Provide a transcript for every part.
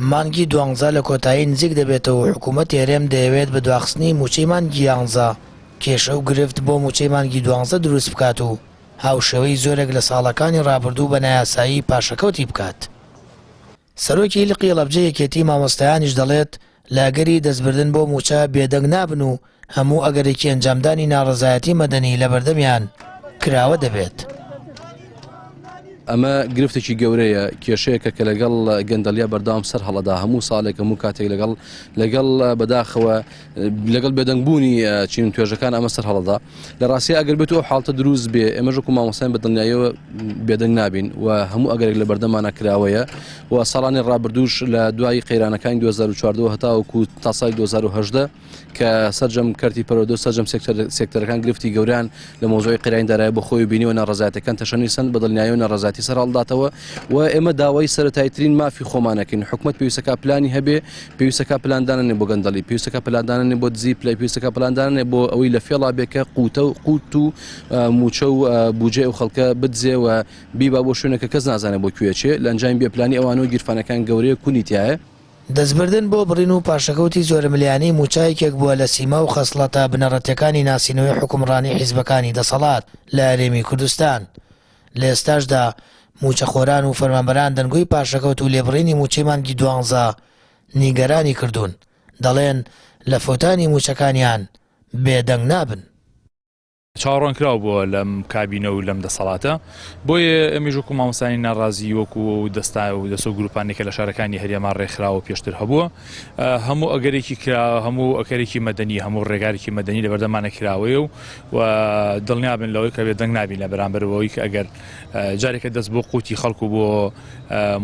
مانگی 12 لە کۆتایی نزیک دەبێتەوە. حکوومەت هێرێم دەیەوێت بە دواخستنی موچەی مانگی 11 کێشە و گرفت بۆ موچەی مانگی 12 دروست بکات و هاوشێوەی زۆرێک لە ساڵەکانی ڕابردوو بە نایاسایی پاشەکەوتی بکات. سەرۆکی لقی لەبجە یەکێتی مامۆستایانیش دەڵێت لاگەری دەستبردن بۆ موچە بێدەنگ نابن و هەموو ئەگەرێکی ئەنجامدانی ناڕەزایەتی مەدەنی لە بەردەمیان کراوە دەبێت. ئەمە گرفتێکی گەورەیە، کێشەیەکە کە لەگەڵ گەندەلیا بەردەوام سەر هەڵەدا هەموو ساڵێک هەموو کاتێک لەگەڵ بەداخەوە لەگەڵ بێدەنگبوونی چین توێژەکان ئەمە سەر هەڵەدا. لە ڕاستی ئەگەر بێت ئەو حاڵتە دروست بێ ئێمە ژووکو مامۆستایان بەدڵنیاییەوە بێدەنگ نابین و هەموو ئەگەرێک لە بەردەمانە کراوەیە و ساڵانی ڕابردووش لە دوای قەیرانەکانی 2014 هەتاوەکو تا ساڵی 2018 کە سەرجەم کەرتی پەرۆدۆ سەرجەم سێکتەرەکان گرفتی گەوریان لە مۆزۆی قەیرانی دارایی بۆ خۆی بینیوە ناڕەزایەتەکان تەشەنیسن بەدڵنیایی و ناڕەزایەتی سەر هەڵداتەوە و ئێمە داوای سەرەتاییترین مافی خۆمانەکەین. حکومەت پێویستەکە پلانی هەبێ، پێویستەکە پلاندانێ بۆ گەندەڵی، پێویستەکە پلاندانێ بۆ دزی پلای، پێویستەکە پلاندانێ بۆ ئەوەی لە فێڵا بێکە قوت و موچە و بوجێ و خەڵکە بدزێ و بیبا بۆ شوێنەکە کەس نازانێ بۆ کوێچێ لە ئەنجام بێ پلانی ئەوانەوە گیرفانەکان گەورەیە کونیتیایە. دەستبردن بۆ بڕین و پاشەکەوتی زۆر ملیانی موچایەکێک بووە لە سیما و خەسڵەتە بنەڕەتیەکانی ناسینەوەی حکومڕانی حیزبەکانی دەسەڵات لە هەرێمی کوردستان. لە ئێستاشدا موچەخۆران و فەرمانبەران دەنگۆی پاشەکەوت و لێبڕینی موچەی مانگی 12 نیگەرانی کردوون. دەڵێن لە فۆتانی موچەکانیان بێدەنگ نابن. چاوەڕوان کراوە بووە لەم کابینە و لەم دەسەڵاتە، بۆیە ئەمێژ وەکو مامۆستانی ناڕازی وەکو دەستا و دەسە و گروپانێکە لە شارەکانی هەرێما ڕێکخراوە پێشتر هەبووە. هەموو ئەگەرێکی کرا، هەموو ئەکەرێکی مەدەنی، هەموو ڕێگارێکی مەدەنی لە بەردەمانە کراوەیە و دڵنیابن لەوەی کە بێدەنگ نابین لە بەرامبەرەوەی کە ئەگەر جارێکە دەست بۆ قوتی خەڵکو بۆ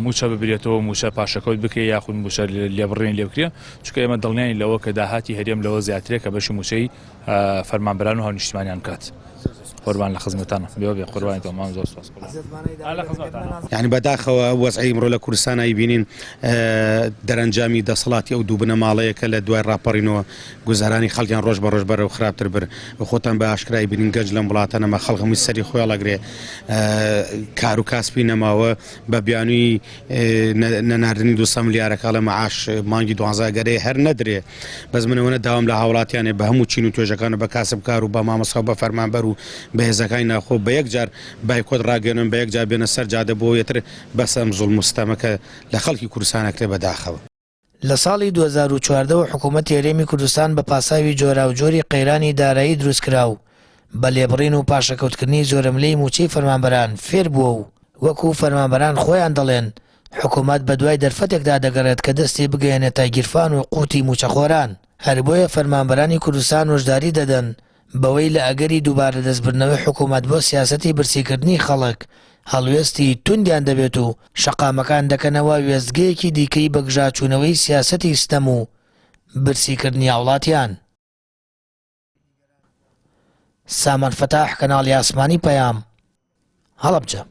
موچە ببرێتەوە، موچە پاشەکەوت بکرێت یاخود موچە لێبڕین لێ بکرێت، چونکە ئێمە دڵنیانی لەوە کە داهاتی هەرێم لەوە زیاترێت کە بەشی موچەی فەرمانبەران و هاونیشتمانیان کات. قوربان لە خزمەتانە بێ قوربانی تۆمان زۆر سپاس. یعنی بەداخەوە وەزعی ئیمڕۆ لە کوردستان بینین دەرەنجامی دەسەڵاتی ئەو دوو بنە ماڵەیەکە لە دوای ڕاپەڕینەوە گوزارانی خەڵکیان ڕۆژ بە ڕۆژ بەرەو خراپتر بر خۆتان بە ئاشکرای بینین گەنج لەم وڵاتانەمە خەڵک هەمووی سەری خۆیان لەگرێ کار و کاسبی نەماوە بە بیانووی نەناردنی 200 ملیارەکە لە مەعاش مانگی 12 گەرەی هەر نەدرێ. بەس منەوەنە داوام لە هاوڵاتیانێ بە هەموو چین و توێژەکانە بە کاسبکار و بە مامۆستا و بە فەرمانبەر و بەهێزەکانی ناخۆ بە یەکجار بایکۆت ڕاگەێنن، بە یەکجار بێنە سەر جادە بۆ یەتر بەسەم زوڵم و ستەمەکە لە خەڵکی کوردستانەکرێ بەداخەوە. لە ساڵی 2014 حکوومەت هێرێمی کوردستان بە پاساوی جۆرا و جۆری قەیرانی دارایی دروست کراو بە لێبڕین و پاشەکەوتکردنی زۆرملەی موچەی فەرمانبەران فێر بووە و وەکو فەرمانبەران خۆیان دەڵێن حکوومەت بە دوای دەرفەتێکدا دەگەڕێت کە دەستی بگەێنێتە گیرفان و قوتی موچەخۆران. هەر بۆیە فەرمانبەرانی کوردستان وەشداری دەدەن بەوەی لە ئەگەری دووبارە دەستبردنەوەی حکوومەت بۆ سیاسەتی برسیکردنی خەڵک هەڵوێستی توندیان دەبێت و شەقامەکان دەکەنەوە وێستگەیەکی دیکەی بەگژاچوونەوەی سیاسەتی ستەم و برسیکردنی وڵاتیان. سامان فتاح، کەناڵی ئاسمانی پەیام، هەڵەبجە.